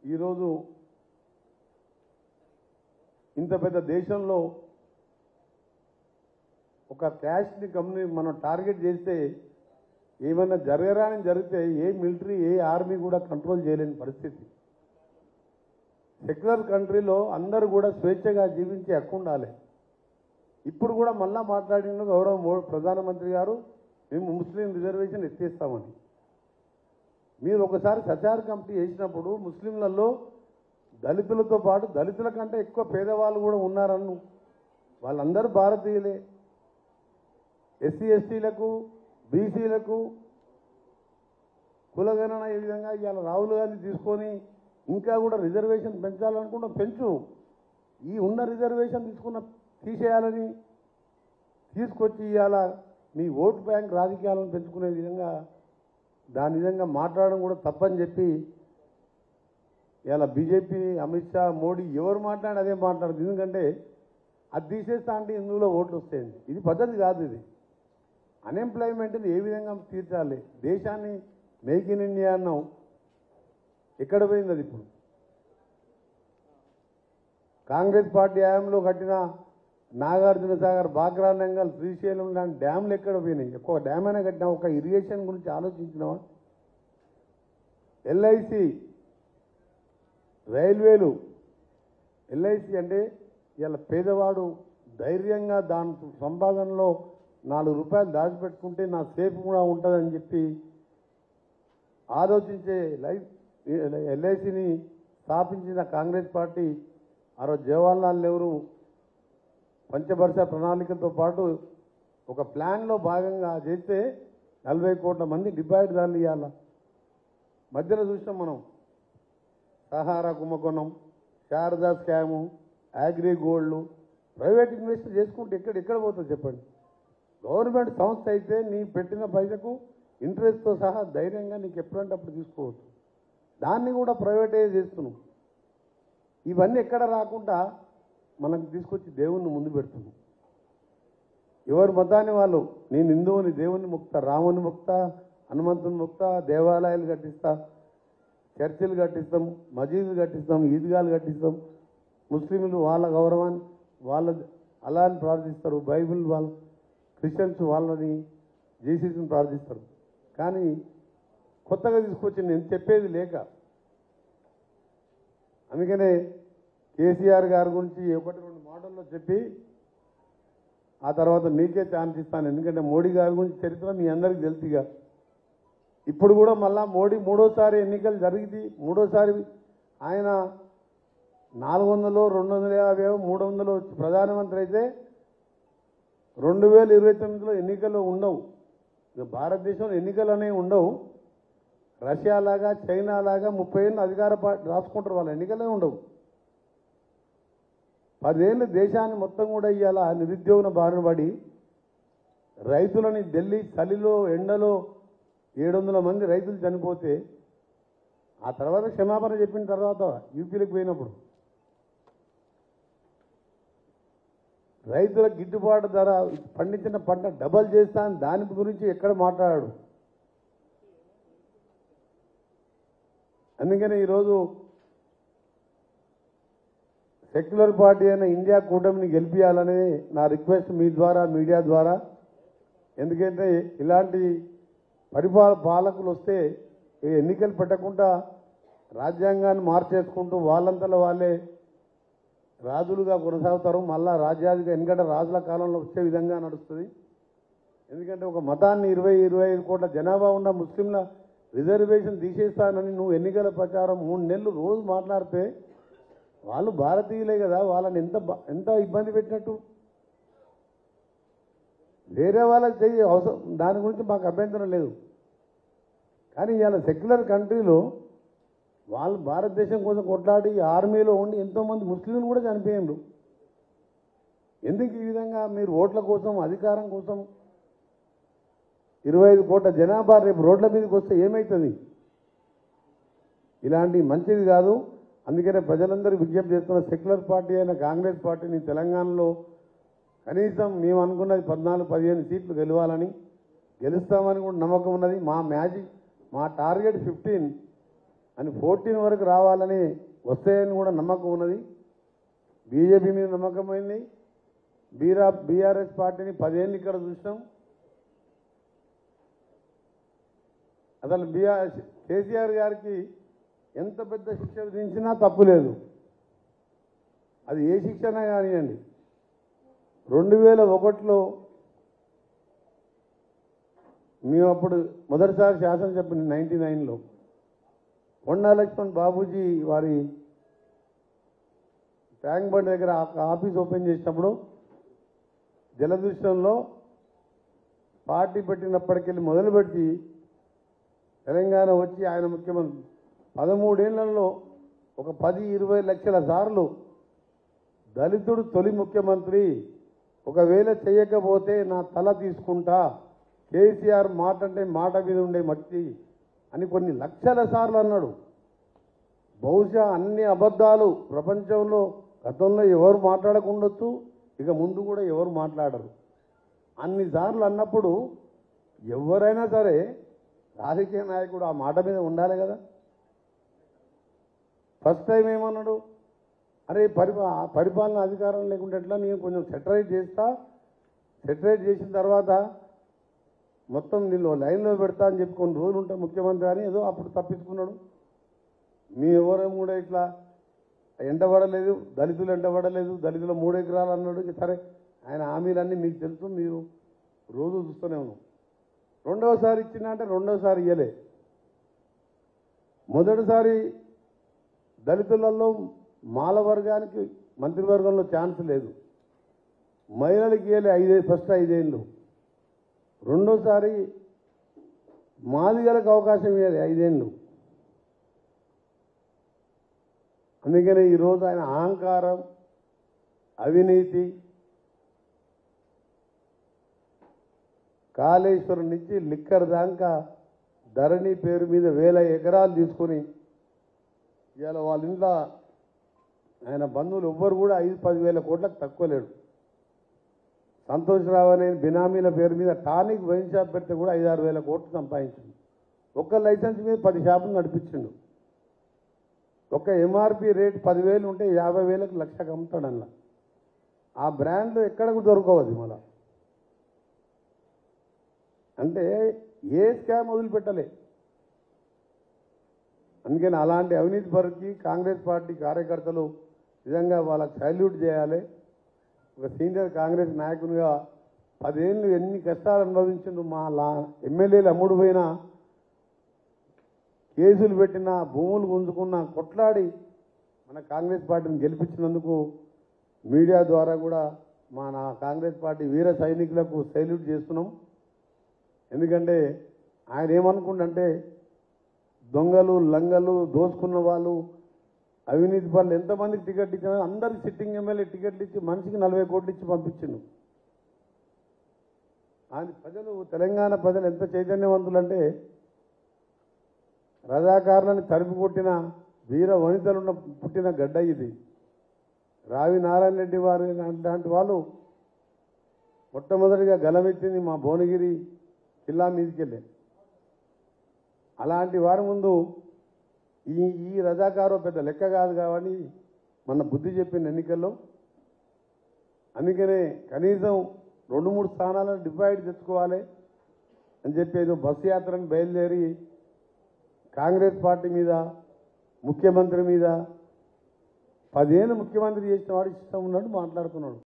ఈరోజు ఇంత పెద్ద దేశంలో ఒక క్యాస్ట్ని కమ్యూనిటీ మనం టార్గెట్ చేస్తే ఏమైనా జరగరాని జరిగితే ఏ మిలిటరీ ఏ ఆర్మీ కూడా కంట్రోల్ చేయలేని పరిస్థితి. సెక్యులర్ కంట్రీలో అందరూ కూడా స్వేచ్ఛగా జీవించే హక్కు ఉండాలి. ఇప్పుడు కూడా మళ్ళా మాట్లాడిన గౌరవ ప్రధానమంత్రి గారు మేము ముస్లిం రిజర్వేషన్ ఎత్తేస్తామని. మీరు ఒకసారి సచార్ కమిటీ వేసినప్పుడు ముస్లింలలో దళితులతో పాటు దళితుల కంటే ఎక్కువ పేదవాళ్ళు కూడా ఉన్నారన్ను. వాళ్ళందరూ భారతీయులే. ఎస్సీ ఎస్టీలకు బీసీలకు కులగణన ఈ విధంగా ఇవాళ రాహుల్ గాంధీ తీసుకొని ఇంకా కూడా రిజర్వేషన్ పెంచాలనుకుంటే పెంచు. ఈ ఉన్న రిజర్వేషన్ తీసేయాలని తీసుకొచ్చి ఇవాళ మీ ఓటు బ్యాంక్ రాజకీయాలను పెంచుకునే విధంగా దాని విధంగా మాట్లాడడం కూడా తప్పని చెప్పి ఇవాళ బీజేపీ అమిత్ షా మోడీ ఎవరు మాట్లాడి అదే మాట్లాడదు. ఎందుకంటే అది తీసేస్తా అంటే ఇందులో ఓట్లు వస్తాయండి. ఇది పద్ధతి కాదు. ఇది అన్ఎంప్లాయ్మెంట్ని ఏ విధంగా తీర్చాలి? దేశాన్ని మేక్ ఇన్ ఇండియా అన్నాం, ఎక్కడ పోయింది అది? ఇప్పుడు కాంగ్రెస్ పార్టీ హయాంలో కట్టిన నాగార్జున సాగర్, బాగ్రా నంగల్, శ్రీశైలం లాంటి డ్యాములు ఎక్కడ పోయినాయి? ఎక్కువ డ్యామ్ అయినా కట్టినా ఒక ఇరిగేషన్ గురించి ఆలోచించినావా? ఎల్ఐసి, రైల్వేలు. ఎల్ఐసి అంటే ఇలా పేదవాడు ధైర్యంగా దాని సంపాదనలో 4 రూపాయలు దాచిపెట్టుకుంటే నా సేఫ్ కూడా ఉంటుందని చెప్పి ఆలోచించే ఎల్ఐసిని స్థాపించిన కాంగ్రెస్ పార్టీ ఆ రోజు జవహర్లాల్ నెహ్రూ పంచవర్ష ప్రణాళికతో పాటు ఒక ప్లాన్లో భాగంగా చేస్తే 40 కోట్ల మంది డిపాజిట్దారులు ఇవ్వాలి. మధ్యలో చూసినాం మనం సహారా కుంభకోణం, శారదా స్కాము, అగ్రి గోల్డ్లు. ప్రైవేట్ ఇన్వెస్ట్ చేసుకుంటే ఎక్కడ పోతుంది చెప్పండి? గవర్నమెంట్ సంస్థ అయితే నీ పెట్టిన పైసకు ఇంట్రెస్ట్తో సహా ధైర్యంగా నీకు ఎప్పుడంటే అప్పుడు తీసుకోవచ్చు. దాన్ని కూడా ప్రైవేటైజ్ చేస్తున్నాం. ఇవన్నీ ఎక్కడ రాకుండా మనకు తీసుకొచ్చి దేవుణ్ణి ముందు పెడుతున్నాం. ఎవరి మతాన్ని వాళ్ళు, నేను హిందువుని, దేవుని ముక్తా, రాముని ముక్తా, హనుమంతుని ముక్తా, దేవాలయాలు కట్టిస్తా, చర్చిలు కట్టిస్తాం, మసీదులు కట్టిస్తాం, ఈద్గాలు కట్టిస్తాం. ముస్లింలు వాళ్ళ గౌరవాన్ని వాళ్ళ అలాని ప్రార్థిస్తారు. బైబిల్ వాళ్ళు, క్రిస్టియన్స్ వాళ్ళని జీసస్ని ప్రార్థిస్తారు. కానీ కొత్తగా తీసుకొచ్చి నేను చెప్పేది లేక, అందుకనే కేసీఆర్ గారి గురించి 1-2 మాటల్లో చెప్పి ఆ తర్వాత మీకే ఛాన్స్ ఇస్తాను. ఎందుకంటే మోడీ గారి గురించి చరిత్ర మీ అందరికీ తెలుసుగా. ఇప్పుడు కూడా మళ్ళా మోడీ 3వ ఎన్నికలు జరిగింది. 3వ ఆయన 400, 250, 300 వచ్చి ప్రధానమంత్రి అయితే 2029లో ఎన్నికలు ఉండవు. భారతదేశంలో ఎన్నికలు అనేవి ఉండవు. రష్యా లాగా, చైనా లాగా 30 ఏళ్ళు అధికార పార్టీ రాసుకుంటారు. వాళ్ళ ఎన్నికలే ఉండవు. 10 ఏళ్ళు దేశాన్ని మొత్తం కూడా ఇవాళ నిరుద్యోగం బారిన పడి రైతులని ఢిల్లీ చలిలో ఎండలో 700 మంది రైతులు చనిపోతే ఆ తర్వాత క్షమాపణ చెప్పిన తర్వాత యూపీలకు పోయినప్పుడు రైతుల గిట్టుబాటు ధర పండించిన పంట డబల్ చేస్తాను దాని గురించి ఎక్కడ మాట్లాడాడు? అందుకని ఈరోజు సెక్యులర్ పార్టీ అయిన ఇండియా కూటమిని గెలిపించాలనే నా రిక్వెస్ట్ మీ ద్వారా, మీడియా ద్వారా. ఎందుకంటే ఇలాంటి పాలకులు వస్తే ఎన్నికలు పెట్టకుండా రాజ్యాంగాన్ని మార్చేసుకుంటూ వాళ్ళంతలో వాళ్ళే రాజులుగా కొనసాగుతారు. మళ్ళా రాజ్యాధిక ఎందుకంటే రాజుల కాలంలో వచ్చే విధంగా నడుస్తుంది. ఎందుకంటే ఒక మతాన్ని 20-25 కోట్ల జనాభా ఉన్న ముస్లింల రిజర్వేషన్ తీసేస్తానని నువ్వు ఎన్నికల ప్రచారం 3 నెలలు రోజు మాట్లాడితే వాళ్ళు భారతీయులే కదా, వాళ్ళని ఎంత ఇబ్బంది పెట్టినట్టు? వేరే వాళ్ళకి చెయ్యి అవసరం, దాని గురించి మాకు అభ్యంతరం లేదు. కానీ ఇవాళ సెక్యులర్ కంట్రీలో వాళ్ళు భారతదేశం కోసం కొట్లాడి ఆర్మీలో ఉండి ఎంతోమంది ముస్లింలు కూడా చనిపోయిండ్రు. ఎందుకు ఈ విధంగా మీరు ఓట్ల కోసం, అధికారం కోసం 25 కోట్ల జనాభా రేపు రోడ్ల మీదకి వస్తే ఏమవుతుంది? ఇలాంటి మంచిది కాదు. అందుకనే ప్రజలందరూ విజ్ఞప్తి చేస్తున్న సెక్యులర్ పార్టీ అయిన కాంగ్రెస్ పార్టీని తెలంగాణలో కనీసం మేము అనుకున్నది 14-15 సీట్లు గెలవాలని, గెలుస్తామని కూడా నమ్మకం ఉన్నది. మా టార్గెట్ 15. అని 14 వరకు రావాలని వస్తాయని కూడా నమ్మకం ఉన్నది. బీజేపీ మీద నమ్మకమైంది. బీఆర్ఎస్ పార్టీని 10 ఏళ్ళు ఇక్కడ చూసినాం. అసలు కేసీఆర్ గారికి ఎంత పెద్ద శిక్ష విధించినా తప్పు లేదు. అది ఏ శిక్షణ కానివ్వండి. 2001లో మేము అప్పుడు మొదటిసారి శాసనసభ 99లో కొండా లక్ష్మణ్ బాబూజీ వారి ట్యాంక్ బండ్ దగ్గర ఆఫీస్ ఓపెన్ చేసినప్పుడు జలదృశ్యంలో పార్టీ పెట్టినప్పటికెళ్ళి మొదలుపెట్టి తెలంగాణ వచ్చి ఆయన ముఖ్యమంత్రి 13 ఏళ్లలో ఒక 10-20 లక్షల సార్లు దళితుడు తొలి ముఖ్యమంత్రి, ఒకవేళ చేయకపోతే నా తల తీసుకుంటా, కేసీఆర్ మాట అంటే మాట మీద ఉండే మట్టి అని కొన్ని లక్షల సార్లు అన్నాడు. బహుశా అన్ని అబద్ధాలు ప్రపంచంలో గతంలో ఎవరు మాట్లాడకుండొచ్చు, ఇక ముందు కూడా ఎవరు మాట్లాడరు. అన్నిసార్లు అన్నప్పుడు ఎవరైనా సరే రాజకీయ నాయకుడు ఆ మాట మీద ఉండాలి కదా. ఫస్ట్ టైం ఏమన్నాడు, అరే పరిపాలన అధికారం లేకుండా ఎట్లా, నేను కొంచెం సెటరైట్ చేస్తా, సెటరైట్ చేసిన తర్వాత మొత్తం నీళ్ళు లైన్లో పెడతా అని చెప్పి కొన్ని రోజులు ఉంటా ముఖ్యమంత్రి అని ఏదో అప్పుడు తప్పించుకున్నాడు. మీ ఎవరేం కూడా ఇట్లా ఎంటబడలేదు, దళితులు ఎంటబడలేదు, దళితులు 3 ఎకరాలు అన్నాడు. సరే ఆయన హామీలన్నీ మీకు తెలుసు, మీరు రోజు చూస్తూనే ఉన్నాం. రెండవసారి ఇచ్చినా అంటే రెండవసారి ఇయ్యలే. మొదటిసారి దళితులలో మాల వర్గానికి మంత్రివర్గంలో ఛాన్స్ లేదు, మహిళలకు ఇయ్యలే ఫస్ట్ 5 ఏళ్ళు. రెండోసారి మాదిగలకు అవకాశం ఇవ్వాలి 5 ఏళ్ళు. అందుకనే ఈరోజు ఆయన అహంకారం, అవినీతి, కాళేశ్వరం నుంచి లిక్కర్ దాకా ధరణి పేరు మీద 1000 ఎకరాలు తీసుకొని ఇవాళ వాళ్ళ ఇంట్లో ఆయన బంధువులు ఎవ్వరు కూడా 5-10 వేల కోట్లకు తక్కువ లేడు. సంతోష్ రావు అనే బినామీల పేరు మీద టానిక్ వైన్ షాప్ పెడితే కూడా 5-6 వేల కోట్లు సంపాదించిండు. ఒక్క లైసెన్స్ మీద 10 షాపులు నడిపించిండు. ఒక ఎంఆర్పి రేట్ 10,000 ఉంటే 50,000కు లక్షకు అమ్ముతాడు అన్న. ఆ బ్రాండ్లు ఎక్కడకు దొరకవది మళ్ళా. అంటే ఏ స్కామ్ వదిలిపెట్టలే. అందుకని అలాంటి అవినీతి పరుకి కాంగ్రెస్ పార్టీ కార్యకర్తలు నిజంగా వాళ్ళకి సల్యూట్ చేయాలి. ఒక సీనియర్ కాంగ్రెస్ నాయకునిగా 10 ఏళ్ళు ఎన్ని కష్టాలు అనుభవించిండు. మా ఎమ్మెల్యేలు అమ్ముడు పోయినా, కేసులు పెట్టినా, భూములు గుంజుకున్నా, కొట్లాడి మన కాంగ్రెస్ పార్టీని గెలిపించినందుకు మీడియా ద్వారా కూడా నా కాంగ్రెస్ పార్టీ వీర సైనికులకు సల్యూట్ చేస్తున్నాం. ఎందుకంటే ఆయన ఏమనుకుంటే దొంగలు, లంగలు, దోసుకున్న వాళ్ళు, అవినీతి పనులు ఎంతమందికి టికెట్ ఇచ్చినా అందరికి సిట్టింగ్ ఎమ్మెల్యే టికెట్లు ఇచ్చి మనిషికి 40 కోట్లు ఇచ్చి పంపించిండు. ఆయన ప్రజలు, తెలంగాణ ప్రజలు ఎంత చైతన్యవంతులంటే రజాకారులను తరిమి కొట్టిన వీర వనితలున్న పుట్టిన గడ్డ ఇది. రావి నారాయణ రెడ్డి వారు లాంటి వాళ్ళు మొట్టమొదటిగా గలమెత్తింది మా భువనగిరి జిల్లా మీదకెళ్ళే. అలాంటి వారి ముందు ఈ రజాకారో పెద్ద లెక్క కాదు కాబట్టి మన బుద్ధి చెప్పిన ఎన్నికల్లో. అందుకనే కనీసం 2-3 స్థానాలను డివైడ్ తెచ్చుకోవాలి అని చెప్పి ఏదో బస్సు యాత్రను బయలుదేరి కాంగ్రెస్ పార్టీ మీద, ముఖ్యమంత్రి మీద 10 ఏళ్ళు ముఖ్యమంత్రి చేసిన వాడు ఇష్టం ఉన్నట్టు మాట్లాడుతున్నాడు.